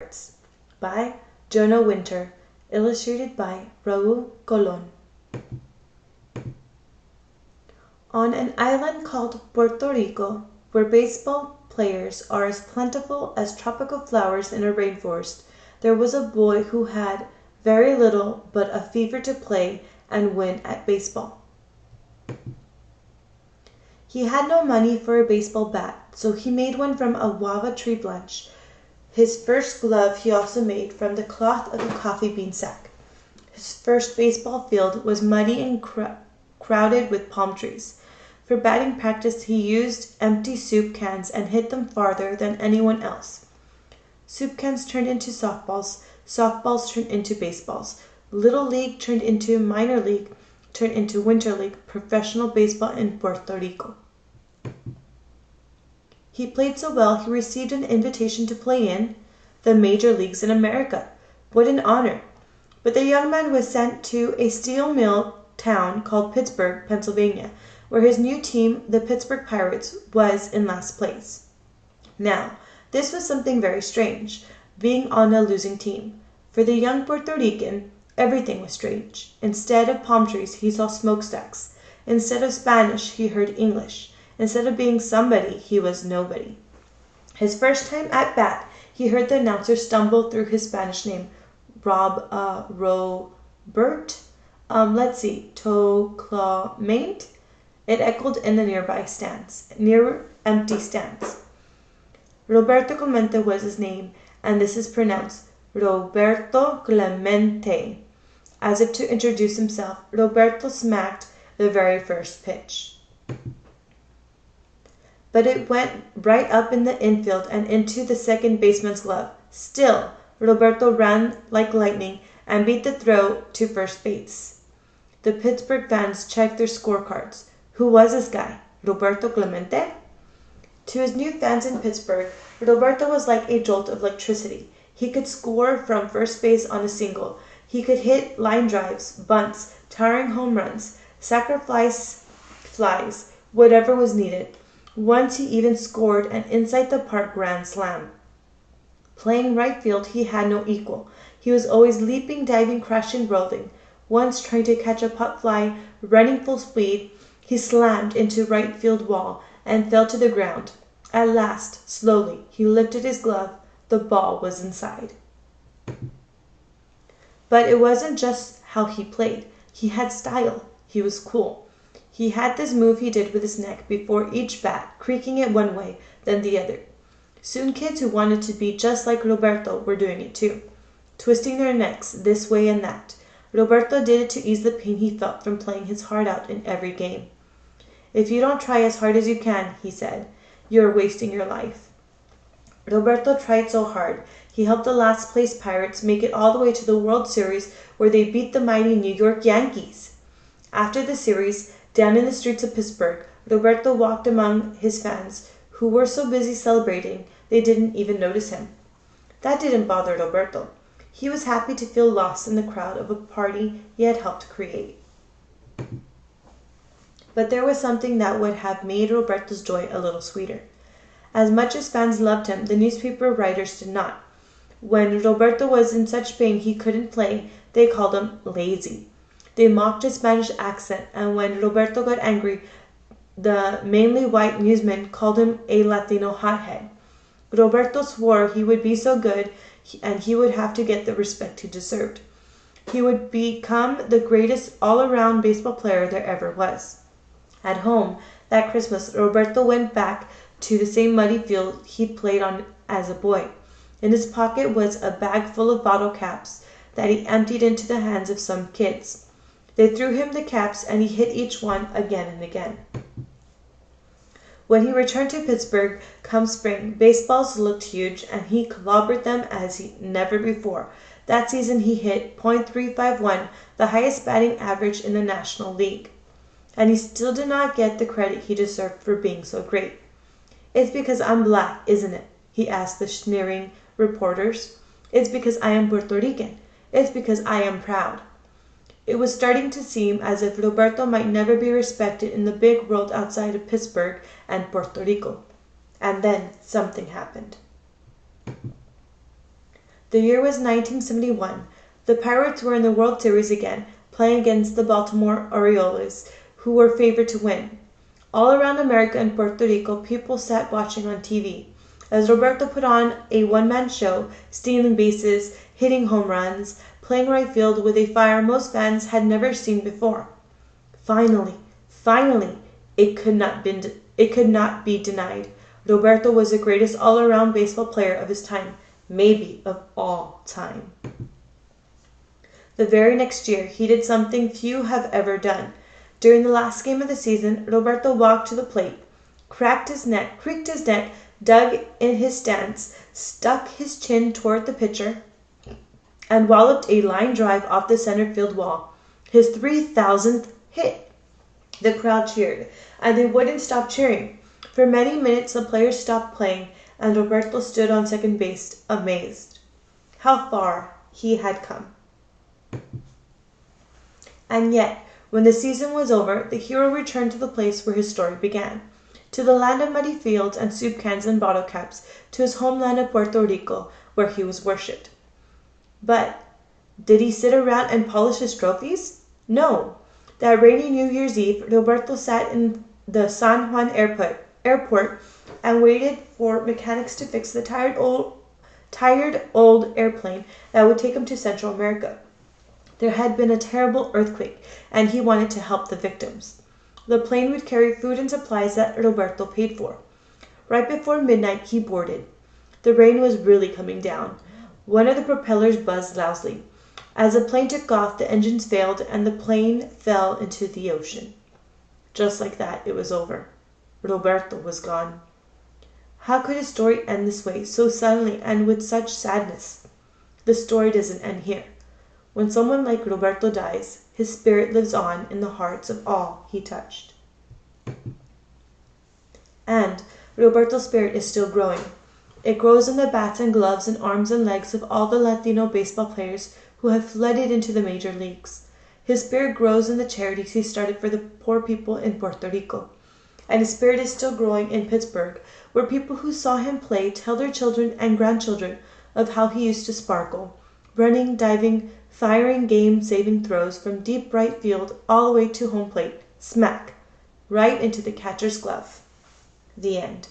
Pirates by Jonah Winter, illustrated by Raul Colon. On an island called Puerto Rico, where baseball players are as plentiful as tropical flowers in a rainforest, there was a boy who had very little but a fever to play and win at baseball. He had no money for a baseball bat, so he made one from a guava tree branch. His first glove he also made from the cloth of a coffee bean sack. His first baseball field was muddy and crowded with palm trees. For batting practice he used empty soup cans and hit them farther than anyone else. Soup cans turned into softballs, softballs turned into baseballs. Little league turned into minor league, turned into winter league, professional baseball in Puerto Rico. He played so well he received an invitation to play in the major leagues in America. What an honor! But the young man was sent to a steel mill town called Pittsburgh, Pennsylvania, where his new team, the Pittsburgh Pirates, was in last place. Now, this was something very strange, being on a losing team. For the young Puerto Rican, everything was strange. Instead of palm trees, he saw smokestacks. Instead of Spanish, he heard English. Instead of being somebody, he was nobody. His first time at bat, he heard the announcer stumble through his Spanish name, Robert, Clemente. It echoed in the nearby stands, near empty stands. Roberto Clemente was his name, and this is pronounced Roberto Clemente. As if to introduce himself, Roberto smacked the very first pitch. But it went right up in the infield and into the second baseman's glove. Still, Roberto ran like lightning and beat the throw to first base. The Pittsburgh fans checked their scorecards. Who was this guy? Roberto Clemente? To his new fans in Pittsburgh, Roberto was like a jolt of electricity. He could score from first base on a single. He could hit line drives, bunts, towering home runs, sacrifice flies, whatever was needed. Once he even scored an inside-the-park grand slam. Playing right field, he had no equal. He was always leaping, diving, crashing, rolling. Once, trying to catch a pop fly, running full speed, he slammed into right field wall and fell to the ground. At last, slowly, he lifted his glove. The ball was inside. But it wasn't just how he played. He had style. He was cool. He had this move he did with his neck before each bat, creaking it one way, then the other. Soon kids who wanted to be just like Roberto were doing it too, twisting their necks this way and that. Roberto did it to ease the pain he felt from playing his heart out in every game. If you don't try as hard as you can, he said, you're wasting your life. Roberto tried so hard. He helped the last place Pirates make it all the way to the World Series where they beat the mighty New York Yankees. After the series, down in the streets of Pittsburgh, Roberto walked among his fans, who were so busy celebrating they didn't even notice him. That didn't bother Roberto. He was happy to feel lost in the crowd of a party he had helped create. But there was something that would have made Roberto's joy a little sweeter. As much as fans loved him, the newspaper writers did not. When Roberto was in such pain he couldn't play, they called him lazy. They mocked his Spanish accent, and when Roberto got angry, the mainly white newsmen called him a Latino hothead. Roberto swore he would be so good and he would have to get the respect he deserved. He would become the greatest all-around baseball player there ever was. At home, that Christmas, Roberto went back to the same muddy field he'd played on as a boy. In his pocket was a bag full of bottle caps that he emptied into the hands of some kids. They threw him the caps, and he hit each one again and again. When he returned to Pittsburgh come spring, baseballs looked huge, and he clobbered them as never before. That season he hit .351, the highest batting average in the National League. And he still did not get the credit he deserved for being so great. It's because I'm black, isn't it? He asked the sneering reporters. It's because I am Puerto Rican. It's because I am proud. It was starting to seem as if Roberto might never be respected in the big world outside of Pittsburgh and Puerto Rico. And then something happened. The year was 1971. The Pirates were in the World Series again, playing against the Baltimore Orioles, who were favored to win. All around America and Puerto Rico, people sat watching on TV as Roberto put on a one-man show, stealing bases, hitting home runs, playing right field with a fire most fans had never seen before. Finally, it could not be denied. Roberto was the greatest all-around baseball player of his time, maybe of all time. The very next year, he did something few have ever done. During the last game of the season, Roberto walked to the plate, creaked his neck, dug in his stance, stuck his chin toward the pitcher, and walloped a line drive off the center field wall. His 3,000th hit. The crowd cheered, and they wouldn't stop cheering. For many minutes, the players stopped playing, and Roberto stood on second base, amazed. How far he had come. And yet, when the season was over, the hero returned to the place where his story began, to the land of muddy fields and soup cans and bottle caps, to his homeland of Puerto Rico, where he was worshipped. But did he sit around and polish his trophies? No. That rainy New Year's Eve, Roberto sat in the San Juan airport and waited for mechanics to fix the tired old airplane that would take him to Central America. There had been a terrible earthquake, and he wanted to help the victims. The plane would carry food and supplies that Roberto paid for. Right before midnight, he boarded. The rain was really coming down. One of the propellers buzzed loudly. As the plane took off, the engines failed, and the plane fell into the ocean. Just like that, it was over. Roberto was gone. How could his story end this way, so suddenly and with such sadness? The story doesn't end here. When someone like Roberto dies, his spirit lives on in the hearts of all he touched. And Roberto's spirit is still growing. It grows in the bats and gloves and arms and legs of all the Latino baseball players who have flooded into the major leagues. His spirit grows in the charities he started for the poor people in Puerto Rico. And his spirit is still growing in Pittsburgh, where people who saw him play tell their children and grandchildren of how he used to sparkle, running, diving, firing game-saving throws from deep right field all the way to home plate, smack, right into the catcher's glove. The end.